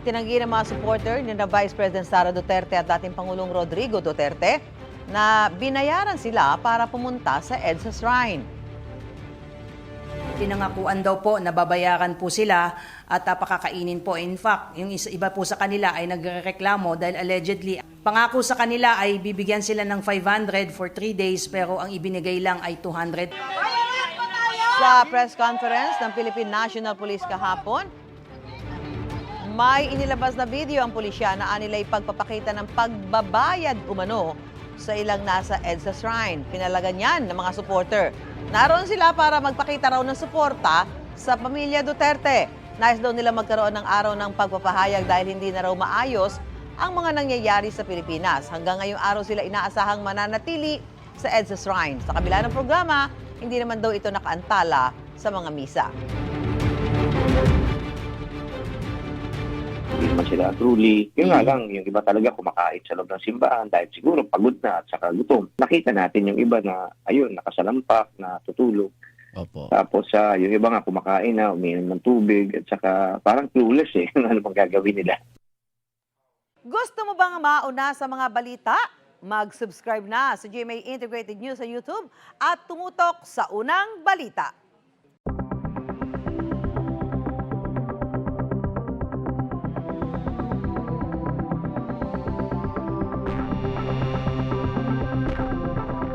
Itinanggi ng mga supporter ni na Vice President Sara Duterte at dating Pangulong Rodrigo Duterte na binayaran sila para pumunta sa EDSA Shrine. Pinangakuan daw po na babayaran po sila at pakakainin po. In fact, yung iba po sa kanila ay nagrereklamo dahil allegedly, pangako sa kanila ay bibigyan sila ng 500 for 3 days pero ang ibinigay lang ay 200. Sa press conference ng Philippine National Police kahapon, may inilabas na video ang pulisya na anilay pagpapakita ng pagbabayad umano sa ilang nasa EDSA Shrine. Pinalagan yan ng mga supporter. Naroon sila para magpakita raw ng suporta sa pamilya Duterte. Nais daw nila magkaroon ng araw ng pagpapahayag dahil hindi na raw maayos ang mga nangyayari sa Pilipinas. Hanggang ngayong araw sila inaasahang mananatili sa EDSA Shrine. Sa kabila ng programa, hindi naman daw ito nakaantala sa mga misa. Hindi naman sila truly. Yung nga lang, yung iba talaga kumakain sa loob ng simbahan dahil siguro pagod na at saka gutom. Nakita natin yung iba na, ayun, nakasalampak, natutulog. Opo. Tapos yung iba nga kumakain na, umiinom ng tubig at saka parang clueless ano bang gagawin nila. Gusto mo bang mauna sa mga balita? Mag-subscribe na sa GMA Integrated News sa YouTube at tumutok sa unang balita.